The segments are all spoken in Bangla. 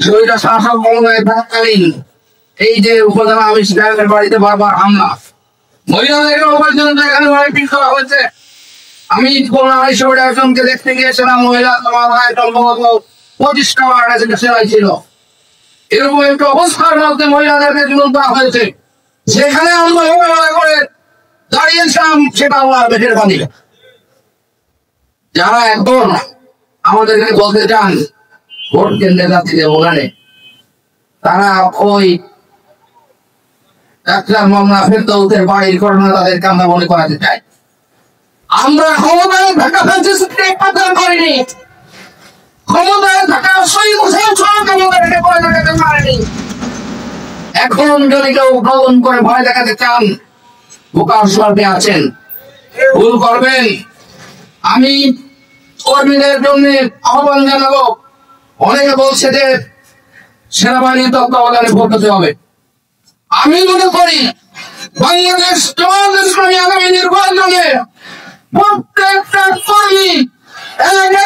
শরীরটা শাসক মহোদয় থাকাকালীন এই যে উপজেলা আবিষ্কারের বাড়িতে বারবার হামলা, মহিলাদেরকে পর্যন্ত এখানে মারপিট করা হয়েছে। আমি খুলনা হাইকোর্টে একজনকে দেখতে গিয়েছিলাম, মহিলা মাথায় সম্ভবত 25টা সেলাই ছিল। এরকম একটা অবস্থার মধ্যে মহিলাদেরকে জুলুম করা হয়েছে। সেখানে আমরা মোকাবেলা করে দাঁড়িয়েছিলাম, সেটা আল্লাহর পেটের পানি। যারা এখন আমাদেরকে বলতে চান ভোট কেন্দ্রে যাচ্ছি ওখানে, তারা ওই ডাক্তার মামলা ফেরদৌসের বাড়ির ঘটনা তাদের কান্না মনে করাতে চায়। আমরা ক্ষমতায় থাকা ফ্যাসিস্টকে পাচার করিনি, ক্ষমতায় থাকা শহীদ হোসেন সরকার আমাদেরকে ভয় দেখাতে পারেনি। এখন যদি কেউ গ্রহণ করে ভয় দেখাতে চান, বোকা স্বর্গে আছেন, ভুল করবেন। আমি কর্মীদের জন্য আহ্বান জানাবো। অনেকে বলছে যে সেনাবাহিনীর তত্ত্বাবধানে ভোট হতে হবে। আমি মনে করি বাংলাদেশ জামাত ইসলামী আগামী নির্বাচনে প্রত্যেকটা কর্মী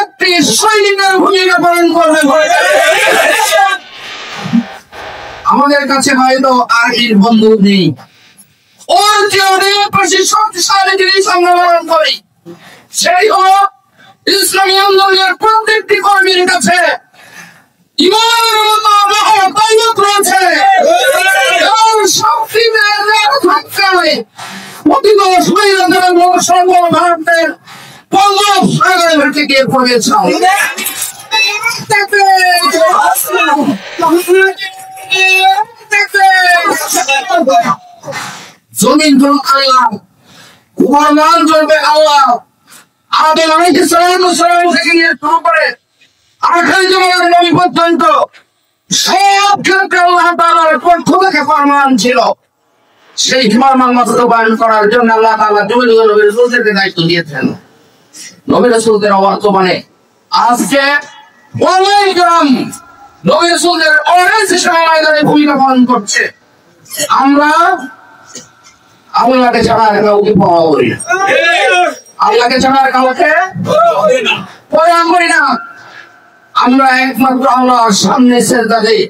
একটি সৈনিকের ভূমিকা পালন করবে। আমাদের কাছে হয়তো আর্মির বন্দুক নেই, ওর যে অনেক বেশি শক্তিশালী জিনিস আমরা পালন করি, সেই হল ইসলামী আন্দোলনের প্রত্যেকটি কর্মীর কাছে ইমানের মতো মহাতাইয়ত রয়েছে। শক্তিতে থাকতে হবে অতীত শহীদদের সর্বভারতের 50 সাগরের গিয়ে পড়েছে। জমিন চলবে আল্লাহ, কুরআন চলবে আল্লাহ। আদম আলাইহিস সালাম থেকে নিয়ে শুরু করে আখির জামানার নবী পর্যন্ত সব ক্ষেত্রে আল্লাহ তাআলার পক্ষ থেকে ফরমান ছিল। সেই ফরমান বাস্তবায়ন করার জন্য আল্লাহ তাআলা নবী রাসূলদেরকে দায়িত্ব দিয়েছেন। নবী রাসূলদের বর্তমানে আজকে ওলামায়ে কেরাম নবী রাসূলদের অনেক ময়দানে ভূমিকা পালন করছে। আমরা আল্লাহকে ছাড়া কাউকে পাওয়া করি না, আল্লাহকে ছাড়া কাউকে প্রয়াণ করি না। আমরা একমাত্র আল্লাহর সামনে সেজদা দিই।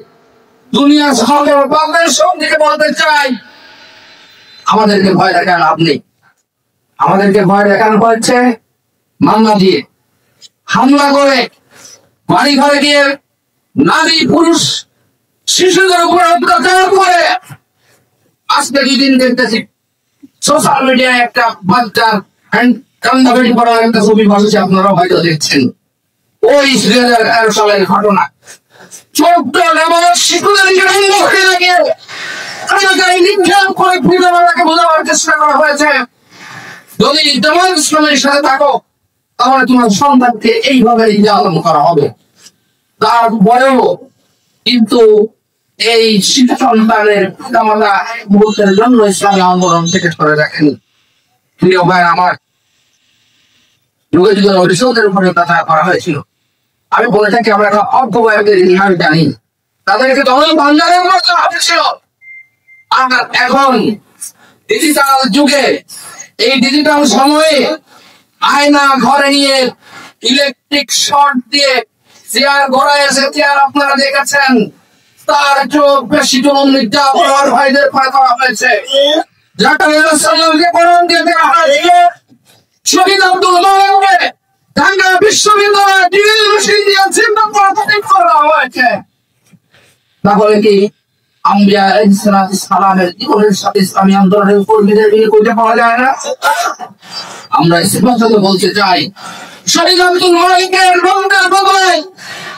দুনিয়া সকল বান্দার সঙ্গে বলতে চাই, আমাদেরকে ভয় দেখান আপনি, আমাদেরকে ভয় দেখানো হচ্ছে মামলা দিয়ে, হামলা করে, বাড়ি ঘরে গিয়ে নারী পুরুষ শিশুদের উপর অত্যাচার করে। আজকে দুদিন দেখতেছি সোশ্যাল মিডিয়ায় একটা বাচ্চার কান্দাকাটি করার একটা ছবি ভাসছে, আপনারা হয়তো দেখছেন। ওই 2011 সালের ঘটনা, ছোট্ট নাবালক শিশুদেরকে লাগিয়ে কান্নাকাটি নিক্ষেপ করে পরিবারকে বোঝাবার চেষ্টা করা হয়েছে, যদি জামাত ইসলামের সাথে থাকো তাহলে তোমার সন্তানকে এইভাবে নির্যাতন করা হবে। তারপরেও কিন্তু এই শিশু সন্তানের পিতামাতা এক মুহূর্তের জন্য ইসলামী আন্দোলন থেকে সরে রাখেনি। প্রিয় ভাই আমার, যুগে যুগে নবীদের উপরে অত্যাচার করা হয়েছিল। আমি বলে থাকি আমরা একটা অজ্ঞ বয়সের ইতিহাস জানি, তাদেরকে দল ভান্ডারের মতো হয়েছিল। আর এখন ডিজিটাল যুগে, এই ডিজিটাল সময়ে আয়না ঘরে নিয়ে ইলেকট্রিক শর্ট দিয়ে চেয়ার ঘোরায় এসে চেয়ার আপনারা দেখেছেন, তার চোখ বেশি জুলুম নির্যাতন আমার ভাইদের পরে করা হয়েছে। শহীদ আব্দুল মালেককে ঢাকা বিশ্ববিদ্যালয়ে ডিগ্রি দিয়ে চিন্তা করা হয়েছে। তাহলে কি আম্বিয়া আলাইহিস সালামের জীবনের সাথে ইসলামী আন্দোলনের কর্মীদের মিল করতে পাওয়া যায় না? আমরা স্পষ্ট বলতে চাই, শহীদ আব্দুল মালেকের রক্তের বদলে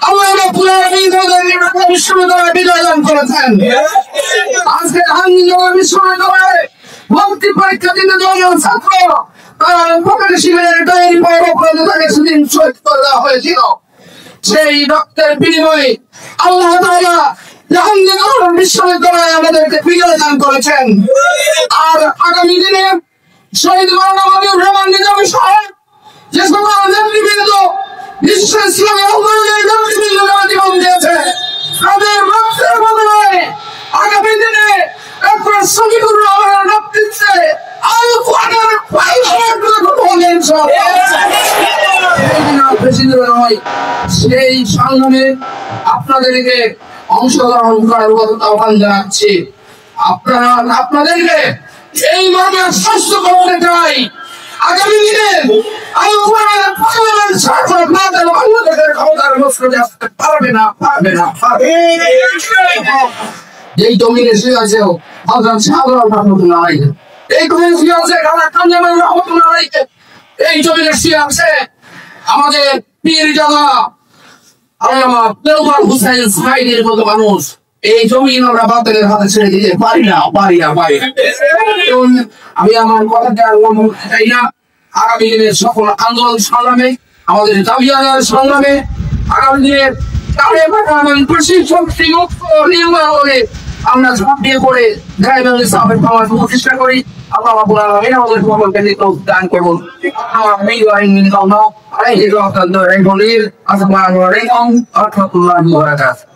আল্লাহ রাব্বুল আলামিন ঢাকা বিশ্ববিদ্যালয়ে বিজয় লাভ করেছেন। আজকে জাহাঙ্গীরনগর বিশ্ববিদ্যালয়ে ভর্তি পরীক্ষা দিতে যাওয়া ছাত্র শিবিরের ডায়েরি পাওয়ার অপরাধে তাকে সেদিন শহীদ করে দেওয়া হয়েছিল। সেই রক্তের বিনিময়ে আল্লাহ তাআলা জাহাঙ্গীরনগর বিশ্ববিদ্যালয়ে আমাদেরকে বিজয় দান করেছেন। আর আগামী দিনে শহীদ মাওলানা মনিরুর রহমান নিজামী সাহেব যে সকল নেতৃবৃন্দ বিশ্ব ইসলামী আন্দোলনের নেতৃবৃন্দ যারা জীবন দিয়েছে, তাদের রক্তের বদলে আগামী দিনে ডক্টর শফিকুর রহমানের নেতৃত্বে আল কোরআনের সেই সংগ্রামে আপনাদেরকে অংশগ্রহণ করার আহ্বান জানাচ্ছি। আপনারা আপনাদেরকে এই মর্মে আশ্বস্ত করতে চাই, আগামী দিনে এই জমিনে শুয়ে আছে হযরত শাহজালাল রহমাতুল্লাহ আলাইহি, এই জমিনে শুয়ে আছে খাজা কামরুল রহমাতুল্লাহ আলাইহি, এই জমিনে শুয়ে আছে আমাদের পীরজাদা আল্লামা দেওয়ান হুসাইন সাইদের মতো মানুষ। এই জমিন আমরা বাতিলের হাতে ছেড়ে দিতে পারি না। আমি আমার কথাকে আর লম্বা করতে চাই না। আগামী দিনের সকল আন্দোলন সংগ্রামে, আমাদের দাবি আদায়ের সংগ্রামে, আগামী দিনের আমরা ঝাঁপিয়ে পড়ে চেষ্টা করি। আল্লাহ রাব্বুল আলামিন আমাদের সকলকে দান করুন। আসসালামু আলাইকুম ওয়া রাহমাতুল্লাহি ওয়া বারাকাতুহু।